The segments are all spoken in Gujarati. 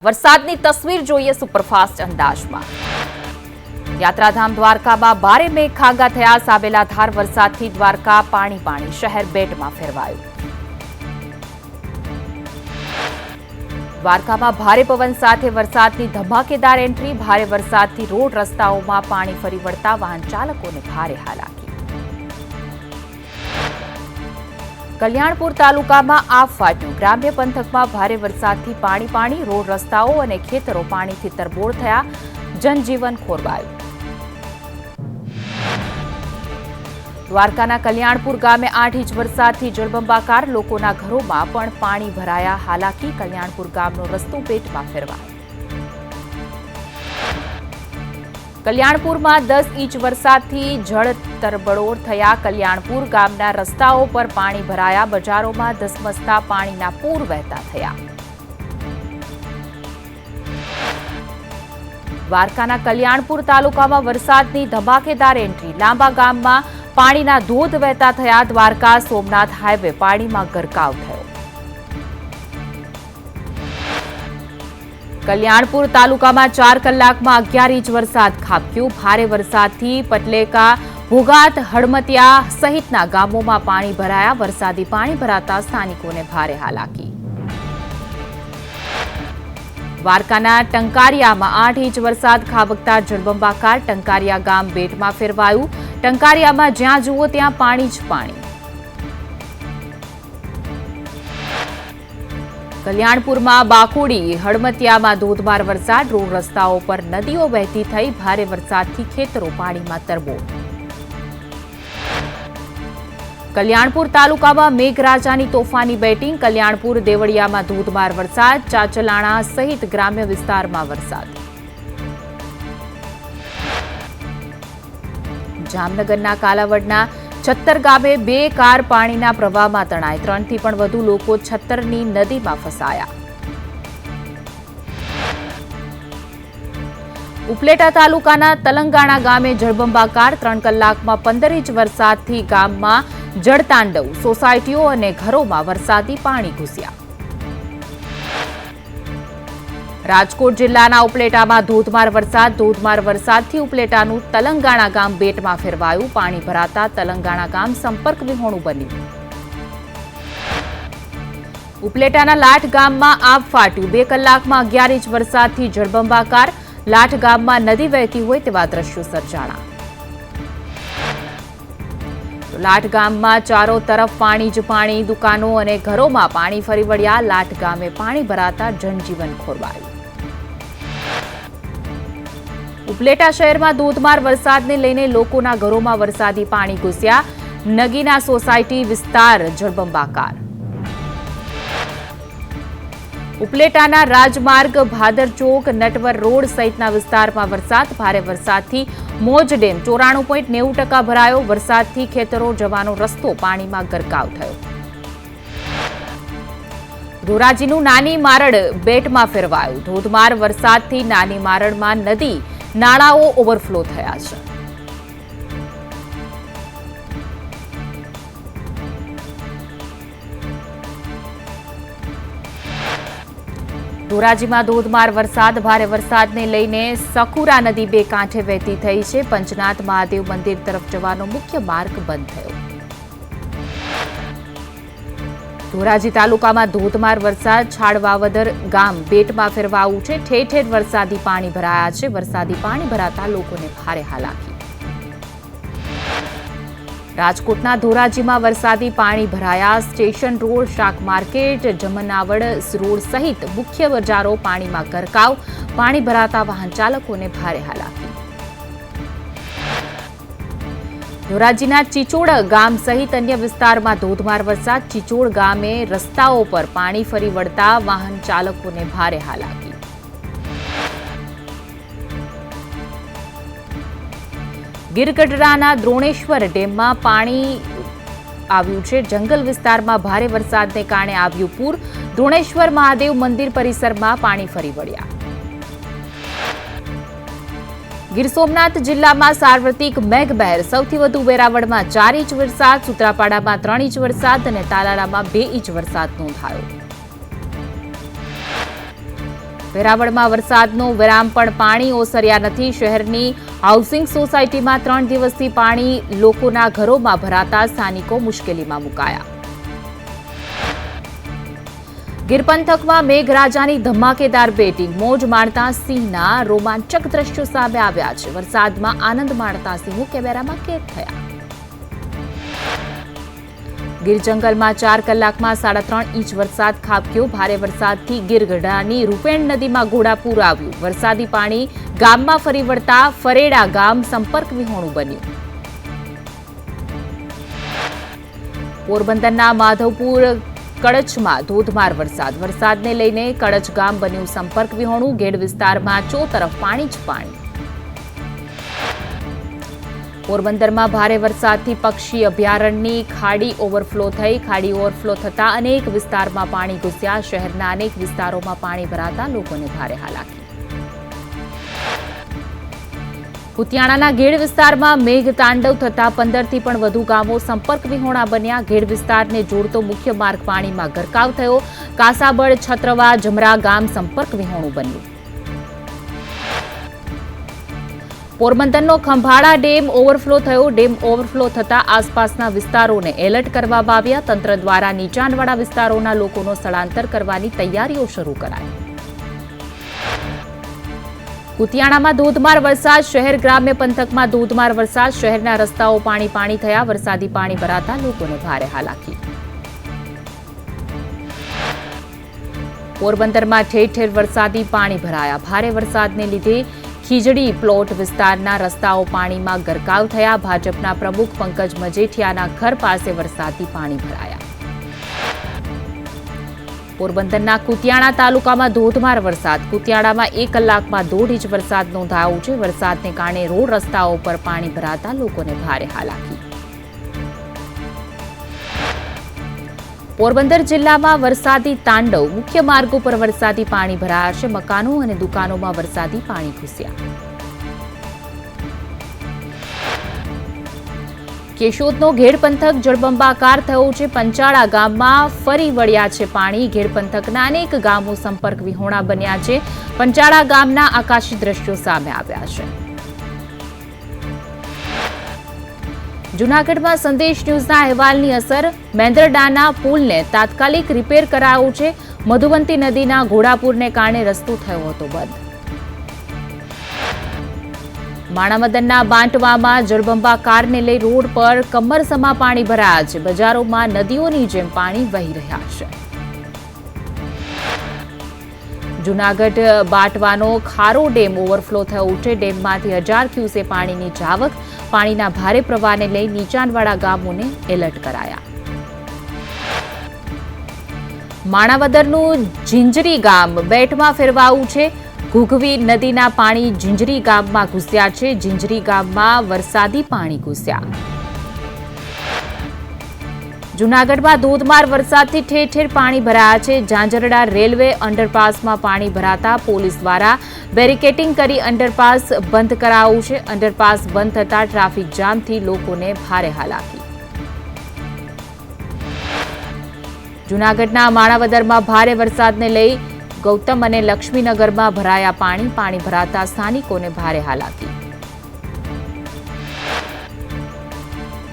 વરસાદની તસવીર જોઈએ સુપરફાસ્ટ અંદાજમાં। યાત્રાધામ દ્વારકામાં ભારે મેઘખાગા થયા। સાબેલાધાર વરસાદથી દ્વારકા પાણી શહેર બેટમાં ફેરવાયું। દ્વારકામાં ભારે પવન સાથે વરસાદની ધમાકેદાર એન્ટ્રી। ભારે વરસાદથી રોડ રસ્તાઓમાં પાણી ફરી વળતા વાહન ચાલકોને ભારે હાલાકી। કલ્યાણપુર તાલુકામાં આફ ફાટ્યું। ગ્રામ્ય પંથકમાં ભારે વરસાદથી પાણી। રોડ રસ્તાઓ અને ખેતરો પાણીથી તરબોળ થયા। જનજીવન ખોરવાયું। દ્વારકાના કલ્યાણપુર ગામે 8 ઇંચ વરસાદથી જળબંબાકાર। લોકોના ઘરોમાં પણ પાણી ભરાયા। હાલાકી। કલ્યાણપુર ગામનો રસ્તો પેટમાં ફેરવાયો। કલ્યાણપુરમાં 10 ઇંચ વરસાદથી જળ તરબોળ થયા। કલ્યાણપુર ગામના રસ્તાઓ પર પાણી ભરાયા। બજારોમાં ધસમસતા પાણીના પૂર વહેતા થયા। દ્વારકાના કલ્યાણપુર તાલુકામાં વરસાદની ધમાકેદાર એન્ટ્રી। લાંબા ગામમાં પાણીના ધોધ વહેતા થયા। દ્વારકા સોમનાથ હાઈવે પાણીમાં ગરકાવ થયો। કલ્યાણપુર તાલુકામાં 4 કલાકમાં 11 ઇંચ વરસાદ ખાબક્યો। ભારે વરસાદથી પટલેકા, ભોગાત, હળમતિયા સહિતના ગામોમાં પાણી ભરાયા। વરસાદી પાણી ભરાતા સ્થાનિકોને ભારે હાલાકી। દ્વારકાના ટંકારિયામાં 8 ઇંચ વરસાદ ખાબકતા જળબંબાકાર। ટંકારિયા ગામ બેટમાં ફેરવાયું। ટંકારિયામાં જ્યાં જુઓ ત્યાં પાણી જ પાણી। કલ્યાણપુરમાં બાકોડી, હળમતિયામાં ધોધમાર વરસાદ। રોડ રસ્તાઓ પર નદીઓ વહેતી થઈ। ભારે વરસાદથી ખેતરો પાણીમાં તરબોળ। કલ્યાણપુર તાલુકામાં મેઘરાજાની તોફાની બેટિંગ। કલ્યાણપુર દેવળિયામાં ધોધમાર વરસાદ। ચાચલાણા સહિત ગ્રામ્ય વિસ્તારમાં વરસાદ। જામનગરના કાલાવડના છત્તર ગામે 2 કાર પાણીના પ્રવાહમાં તણાઈ। 3 થી પણ વધુ લોકો છત્તરની નદીમાં ફસાયા। ઉપલેટા તાલુકાના તલંગાણા ગામે જળબંબાકાર। 3 કલાકમાં 15 ઇંચ વરસાદથી ગામમાં જળતાંડવ। સોસાયટીઓ અને ઘરોમાં વરસાદી પાણી ઘૂસ્યા। રાજકોટ જિલ્લાના ઉપલેટામાં ધોધમાર વરસાદ। ધોધમાર વરસાદથી ઉપલેટાનું તલંગાણા ગામ બેટમાં ફેરવાયું। પાણી ભરાતા તલંગાણા ગામ સંપર્ક વિહોણું બન્યું। ઉપલેટાના લાઠ ગામમાં આબ ફાટ્યું। 2 કલાકમાં 11 ઇંચ વરસાદથી જળબંબાકાર। લાઠ ગામમાં નદી વહેતી હોય તેવા દ્રશ્યો સર્જાણા। લાઠ ગામમાં ચારો તરફ પાણી જ પાણી। દુકાનો અને ઘરોમાં પાણી ફરી વળ્યા। લાઠ ગામે પાણી ભરાતા જનજીવન ખોરવાયું। ઉપલેટા શહેરમાં ધોધમાર વરસાદને લઈને લોકોના ઘરોમાં વરસાદી પાણી ઘૂસ્યા। નગીના સોસાયટી વિસ્તાર જળબંબાકાર। ઉપલેટાના રાજમાર્ગ, ભાદર ચોક, નટવર રોડ સહિતના વિસ્તારમાં વરસાદ। ભારે વરસાદથી મોજ ડેમ 94.90% ભરાયો। વરસાદથી ખેતરો જવાનો રસ્તો પાણીમાં ગરકાવ થયો। ધોરાજીનું નાની મારડ બેટમાં ફેરવાયું। ધોધમાર વરસાદથી નાની મારડમાં નદી નાળાઓ ઓવરફ્લો થયા છે। ધોરાજીમાં ધોધમાર વરસાદ। ભારે વરસાદને લઈને સખુરા નદી 2 કાંઠે વહેતી થઈ છે। પંચનાથ મહાદેવ મંદિર તરફ જવાનો મુખ્ય માર્ગ બંધ થયો। ધોરાજી તાલુકામાં ધોધમાર વરસાદ। છાડવાવદર ગામ બેટમાં ફેરવાયું છે। ઠેર ઠેર વરસાદી પાણી ભરાયા છે। વરસાદી પાણી ભરાતા લોકોને ભારે હાલાકી। રાજકોટના ધોરાજીમાં વરસાદી પાણી ભરાયા। સ્ટેશન રોડ, શાક માર્કેટ, જમનાવડ રોડ સહિત મુખ્ય બજારો પાણીમાં ગરકાવ। પાણી ભરાતા વાહન ચાલકોને ભારે હાલાકી। ધોરાજીના ચીચોડ ગામ સહિત અન્ય વિસ્તારમાં ધોધમાર વરસાદ। ચીચોડ ગામે રસ્તાઓ પર પાણી ફરી વળતા વાહન ચાલકોને ભારે હાલાકી। ગીરગઢડાના દ્રોણેશ્વર ડેમમાં પાણી આવ્યું છે। જંગલ વિસ્તારમાં ભારે વરસાદને કારણે આવ્યું પૂર। દ્રોણેશ્વર મહાદેવ મંદિર પરિસરમાં પાણી ફરી વળ્યા। ગીર સોમનાથ જિલ્લામાં સાર્વત્રિક મેઘમહેર। સૌથી વધુ વેરાવળમાં 4 ઇંચ વરસાદ, સૂત્રાપાડામાં 3 ઇંચ વરસાદ અને તાલાળામાં 2 ઇંચ વરસાદ નોંધાયો। વેરાવળમાં વરસાદનો વિરામ પણ પાણી ઓસર્યા નથી. શહેરની હાઉસિંગ સોસાયટીમાં 3 દિવસથી પાણી લોકોના ઘરોમાં ભરાતા સ્થાનિકો મુશ્કેલીમાં મુકાયા. ગીર પંથકમાં મેઘરાજાની ધમાકેદાર બેટિંગ. મોજ માણતા સિંહના રોમાંચક દ્રશ્યો સામે આવ્યા છે. વરસાદમાં આનંદ માણતા સિંહો કેમેરામાં કેદ થયા. ગીર જંગલમાં 4 કલાકમાં 3.5 ઇંચ વરસાદ ખાબક્યો. ભારે વરસાદથી ગીરગઢડાની રૂપેણ નદીમાં ઘોડાપૂર આવ્યું. વરસાદી પાણી ગામમાં ફરી વળતા ફરેડા ગામ સંપર્ક વિહોણું બન્યું. પોરબંદરના માધવપુર કડછમાં ધોધમાર વરસાદને લઈને કડછ ગામ બન્યું સંપર્ક વિહોણું. ગેડ વિસ્તારમાં ચોતરફ પાણી જ પાણી. પોરબંદરમાં ભારે વરસાદથી પક્ષી અભયારણ્યની ખાડી ઓવરફ્લો થઈ. ખાડી ઓવરફ્લો થતા અનેક વિસ્તારમાં પાણી ઘૂસ્યા. શહેરના અનેક વિસ્તારોમાં પાણી ભરાતા લોકોને ભારે હાલાકી. કુતિયાણાના ગેડ વિસ્તારમાં મેઘતાંડવ થતા 15થી પણ વધુ ગામો સંપર્ક વિહોણા બન્યા. ગેડ વિસ્તારને જોડતો મુખ્ય માર્ગ પાણીમાં ગરકાવ થયો. કાસાબળ, છત્રવા, જમરા ગામ સંપર્ક વિહોણું બન્યું. પોરબંદરનો ખંભાળા ડેમ ઓવરફ્લો થયો. ડેમ ઓવરફ્લો થતા આસપાસના વિસ્તારોને એલર્ટ કરવામાં આવ્યા. તંત્ર દ્વારા નીચાણવાળા વિસ્તારોના લોકોનો સ્થળાંતર કરવાની તૈયારીઓ શરૂ કરાઈ. કુતિયાણામાં ધોધમાર વરસાદ. શહેર ગ્રામ્ય પંથકમાં ધોધમાર વરસાદ. શહેરના રસ્તાઓ પાણી થયા. વરસાદી પાણી ભરાતા લોકોને ભારે હાલાકી. પોરબંદરમાં ઠેર ઠેર વરસાદી પાણી ભરાયા. ભારે વરસાદને લીધે ખીજડી પ્લોટ વિસ્તારના રસ્તાઓ પાણીમાં ગરકાવ થયા. ભાજપના પ્રમુખ પંકજ મજેઠિયાના ઘર પાસે વરસાદી પાણી ભરાયા. પોરબંદરના કુતિયાણા તાલુકામાં ધોધમાર વરસાદ. કુતિયાણામાં 1 કલાકમાં 1.5 ઇંચ વરસાદ નોંધાયો છે. વરસાદને કારણે રોડ રસ્તાઓ પર પાણી ભરાતા લોકોને ભારે હાલાકી. પોરબંદર જિલ્લામાં વરસાદી તાંડવ. મુખ્ય માર્ગો પર વરસાદી પાણી ભરાયા છે. મકાનો અને દુકાનોમાં વરસાદી પાણી ઘૂસ્યા. કેશોદનો ઘેડ પંથક જળબંબાકાર થયો છે. પંચાળા ગામમાં ફરી વળ્યા છે પાણી. ઘેડ પંથકના અનેક ગામો સંપર્ક વિહોણા બન્યા છે. પંચાળા ગામના આકાશી દ્રશ્યો સામે આવ્યા છે. જૂનાગઢમાં સંદેશ ન્યૂઝના અહેવાલની અસર. મેંદરડાના પુલને તાત્કાલિક રિપેર કરાયો છે. મધુવંતી નદીના ઘોડાપૂરને કારણે રસ્તો થયો હતો બંધ. માણાવદરના બાંટવામાં જળબંબાકારને લઈ રોડ પર કમરસમા પાણી ભરાયા છે. બજારોમાં નદીઓની જેમ પાણી વહી રહ્યા છે. જૂનાગઢ બાંટવાનો ખારો ડેમ ઓવરફ્લો થયો છે. ડેમમાંથી 1000 ક્યુસેક પાણીની જાવક. પાણીના ભારે પ્રવાહને લઈ નીચાણવાળા ગામોને એલર્ટ કરાયા. માણાવદરનું ઝીંઝરી ગામ બેટમાં ફેરવાયું છે. ઘુઘવી નદીના પાણી ઝીંઝરી ગામમાં ઘૂસ્યા છે. ઝીંઝરી ગામમાં વરસાદી પાણી ઘૂસ્યા. જૂનાગઢમાં ધોધમાર વરસાદથી ઠેર ઠેર પાણી ભરાયા છે. ઝાંઝરડા રેલવે અંડરપાસમાં પાણી ભરાતા પોલીસ દ્વારા બેરિકેડિંગ કરી અંડરપાસ બંધ કરાયું છે. અંડરપાસ બંધ થતા ટ્રાફિક જામથી લોકોને ભારે હાલાકી. જૂનાગઢના માણાવદરમાં ભારે વરસાદને લઈ ગૌતમ અને લક્ષ્મીનગરમાં ભરાયા પાણી. પાણી ભરાતા સ્થાનિકોને ભારે હાલાકી.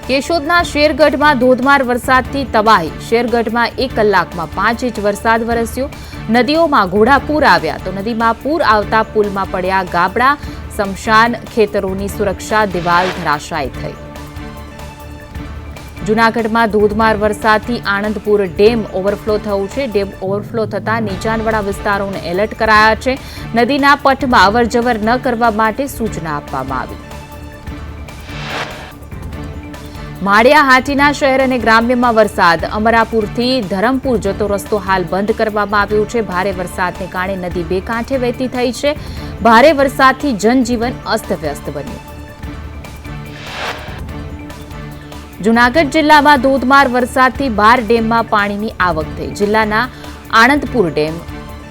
કેશોદના શેરગઢમાં ધોધમાર વરસાદથી તબાહી. શેરગઢમાં 1 કલાકમાં 5 ઇંચ વરસાદ વરસ્યો. નદીઓમાં ઘોડાપૂર આવ્યા તો નદીમાં પૂર આવતા પુલમાં પડ્યા ગાબડા. સ્મશાન ખેતરોની સુરક્ષા દિવાલ ધરાશાયી થઈ. જૂનાગઢમાં ધોધમાર વરસાદથી આણંદપુર ડેમ ઓવરફ્લો થયું છે. ડેમ ઓવરફ્લો થતા નીચાણવાળા વિસ્તારોને એલર્ટ કરાયા છે. નદીના પટમાં અવરજવર ન કરવા માટે સૂચના આપવામાં આવી. માળિયા હાટીના શહેર અને ગ્રામ્યમાં વરસાદ. અમરાપુરથી ધરમપુર જતો રસ્તો હાલ બંધ કરવામાં આવ્યો છે. ભારે વરસાદને કારણે નદી 2 કાંઠે વહેતી થઈ છે. ભારે વરસાદથી જનજીવન અસ્તવ્યસ્ત બન્યું. જૂનાગઢ જિલ્લામાં ધોધમાર વરસાદથી 12 ડેમમાં પાણીની આવક થઈ. જિલ્લાના આણંદપુર ડેમ,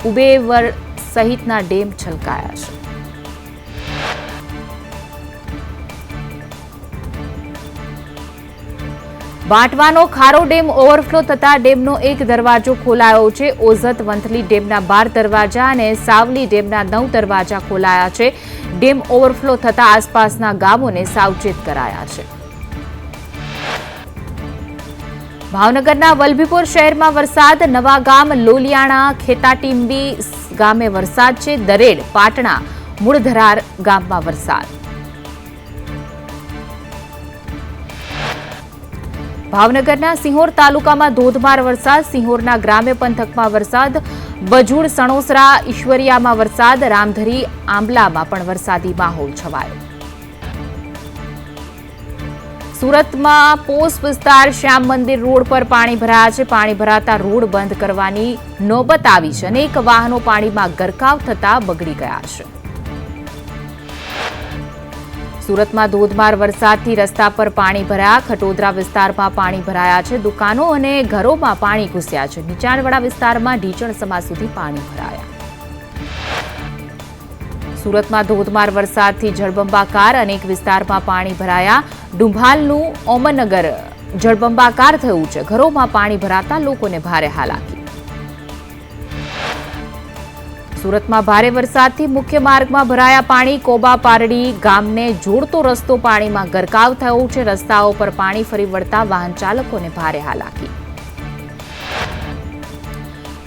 ઉબેવર સહિતના ડેમ છલકાયા છે. બાંટવાનો ખારો ડેમ ઓવરફ્લો થતા ડેમનો એક દરવાજો ખોલાયો છે. ઓઝત વંથલી ડેમના 12 દરવાજા અને સાવલી ડેમના 9 દરવાજા ખોલાયા છે. ડેમ ઓવરફ્લો થતા આસપાસના ગામોને સાવચેત કરાયા છે. ભાવનગરના વલભીપુર શહેરમાં વરસાદ. નવા ગામ લોલિયાણા ખેતાટીંબી ગામે વરસાદ છે. દરેડ પાટણા મૂળધરાર ગામમાં વરસાદ. ભાવનગરના સિંહોર તાલુકામાં ધોધમાર વરસાદ. સિંહોરના ગ્રામ્ય પંથકમાં વરસાદ. બજુડ સણોસરા ઈશ્વરિયામાં વરસાદ. રામધરી આંબલામાં પણ વરસાદી માહોલ છવાયો. સુરતમાં પોસ્ટ વિસ્તાર શ્યામ મંદિર રોડ પર પાણી ભરાયા છે. પાણી ભરાતા રોડ બંધ કરવાની નોબત આવી છે. અનેક વાહનો પાણીમાં ગરકાવ થતા બગડી ગયા છે. સુરતમાં ધોધમાર વરસાદથી રસ્તા પર પાણી ભરાયા. ખટોદરા વિસ્તારમાં પાણી ભરાયા છે. દુકાનો અને ઘરોમાં પાણી ઘૂસ્યા છે. નીચાણવાળા વિસ્તારમાં ઢીચણસમા સુધી પાણી ભરાયા. સુરતમાં ધોધમાર વરસાદથી જળબંબાકાર. અનેક વિસ્તારમાં પાણી ભરાયા. ડુંભાલનું ઓમનગર જળબંબાકાર થયું છે. ઘરોમાં પાણી ભરાતા લોકોને ભારે હાલાકી. સુરતમાં ભારે વરસાદથી મુખ્ય માર્ગમાં ભરાયા પાણી. કોબા પારડી ગામને જોડતો રસ્તો પાણીમાં ગરકાવ થયો છે. રસ્તાઓ પર પાણી ફરી વળતા વાહન ચાલકોને ભારે હાલાકી.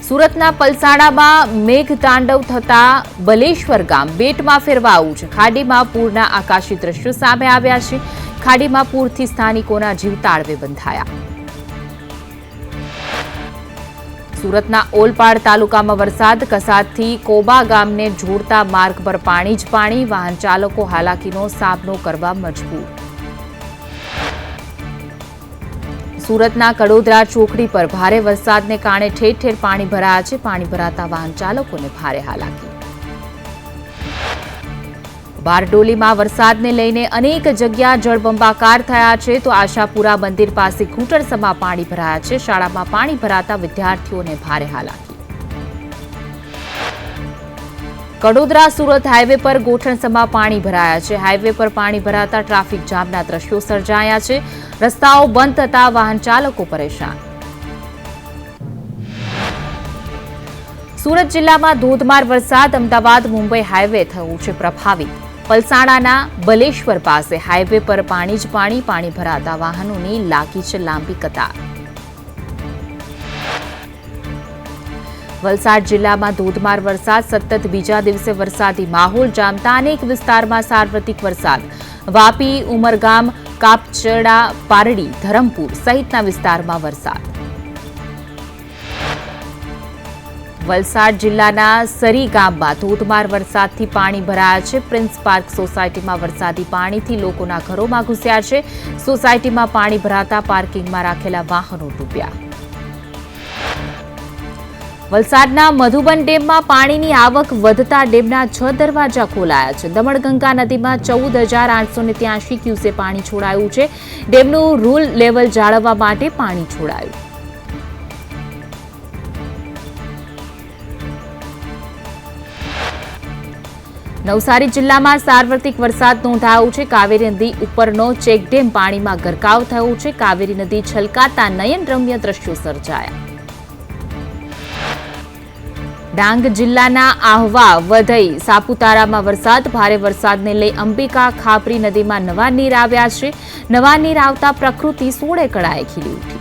સુરતના પલસાણામાં મેઘતાંડવ થતા બલેશ્વર ગામ બેટમાં ફેરવાયું છે. ખાડીમાં પૂરના આકાશી દ્રશ્યો સામે આવ્યા છે. ખાડીમાં પૂરથી સ્થાનિકોના જીવ તાળવે બંધાયા. સુરતના ઓલપાડ તાલુકામાં વરસાદ. કસાદથી કોબા ગામને જોડતા માર્ગ પર પાણી જ પાણી. વાહન ચાલકો હાલાકીનો સામનો કરવા મજબૂર. સુરતના કડોદરા ચોકડી પર ભારે વરસાદને કારણે ઠેર ઠેર પાણી ભરાયા છે. પાણી ભરાતા વાહન ચાલકોને ભારે હાલાકી. બારડોલીમાં વરસાદને લઈને અનેક જગ્યા જળબંબાકાર થયા છે. તો આશાપુરા મંદિર પાસે ઘૂંટણસમા પાણી ભરાયા છે. શાળામાં પાણી ભરાતા વિદ્યાર્થીઓને ભારે હાલાકી. કડોદરા સુરત હાઈવે પર ગોઠણસમા પાણી ભરાયા છે. હાઈવે પર પાણી ભરાતા ટ્રાફિક જામના દ્રશ્યો સર્જાયા છે. રસ્તાઓ બંધ થતા વાહન ચાલકો પરેશાન. સુરત જિલ્લામાં ધોધમાર વરસાદ. અમદાવાદ મુંબઈ હાઈવે થયું છે પ્રભાવિત. પલસાણાના બલેશ્વર પાસે હાઈવે પર પાણી જ પાણી. પાણી ભરાતા વાહનોની લાગી છે લાંબી કતાર. વલસાડ જિલ્લામાં ધોધમાર વરસાદ. સતત બીજા દિવસે વરસાદી માહોલ જામતા અનેક વિસ્તારમાં સાર્વત્રિક વરસાદ. વાપી, ઉમરગામ, કાપચડા, પારડી, ધરમપુર સહિતના વિસ્તારમાં વરસાદ. વલસાડ જિલ્લાના સરી ગામમાં ધોધમાર વરસાદથી પાણી ભરાયા છે. પ્રિન્સ પાર્ક સોસાયટીમાં વરસાદી પાણીથી લોકોના ઘરોમાં ઘૂસ્યા છે. સોસાયટીમાં પાણી ભરાતા પાર્કિંગમાં રાખેલા વાહનો ડૂબ્યા. વલસાડના મધુબન ડેમમાં પાણીની આવક વધતા ડેમના 6 દરવાજા ખોલાયા છે. દમણગંગા નદીમાં 14,883 ક્યુસે પાણી છોડાયું છે. ડેમનું રૂલ લેવલ જાળવવા માટે પાણી છોડાયું. નવસારી જિલ્લામાં સાર્વત્રિક વરસાદ નોંધાયો છે. કાવેરી નદી ઉપરનો ચેકડેમ પાણીમાં ગરકાવ થયો છે. કાવેરી નદી છલકાતા નયનરમ્ય દ્રશ્યો સર્જાયા. ડાંગ જિલ્લાના આહવા, વઘઈ, સાપુતારામાં વરસાદ. ભારે વરસાદને લઈ અંબિકા ખાપરી નદીમાં નવા નીર આવ્યા છે. નવા નીર આવતા પ્રકૃતિ સોળે કળાએ ખીલી ઉઠી.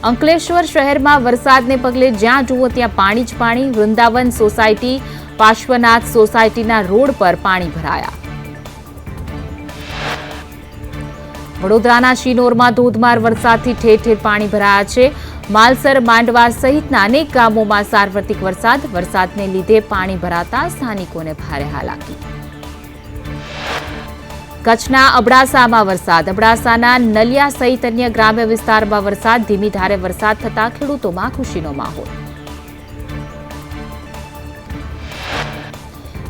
અંકલેશ્વર શહેરમાં વરસાદને પગલે જ્યાં જુઓ ત્યાં પાણી જ પાણી. વૃંદાવન સોસાયટી, પાર્શ્વનાથ સોસાયટીના રોડ પર પાણી ભરાયા. વડોદરાના શિનોરમાં ધોધમાર વરસાદથી ઠેર ઠેર પાણી ભરાયા છે. માલસર, માંડવા સહિતના અનેક ગામોમાં સાર્વત્રિક વરસાદ. વરસાદને લીધે પાણી ભરાતા સ્થાનિકોને ભારે હાલાકી. કચ્છના અબડાસામાં વરસાદ. અબડાસાના નલિયા સહિત અન્ય ગ્રામ્ય વિસ્તારમાં વરસાદ. ધીમી ધારે વરસાદ થતા ખેડૂતોમાં ખુશીનો માહોલ.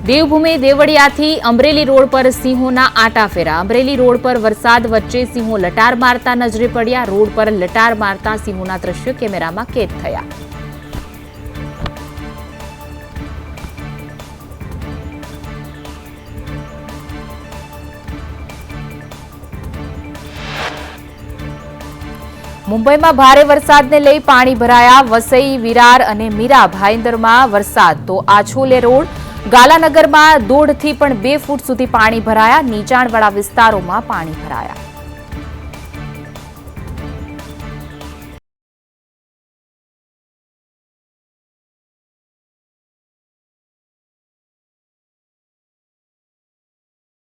દેવભૂમિ દેવળિયાથી અમરેલી રોડ પર સિંહોના આટાફેરા. અમરેલી રોડ પર વરસાદ વચ્ચે સિંહો લટાર મારતા નજરે પડ્યા. રોડ પર લટાર મારતા સિંહોના દ્રશ્યો કેમેરામાં કેદ થયા. મુંબઈમાં ભારે વરસાદને લઈ પાણી ભરાયા. વસઈ, વિરાર અને મીરા ભાઈંદરમાં વરસાદ તો આછોલે રોડ, ગાલાનગરમાં 1.5 થી પણ 2 ફૂટ સુધી પાણી ભરાયા. નીચાણવાળા વિસ્તારોમાં પાણી ભરાયા.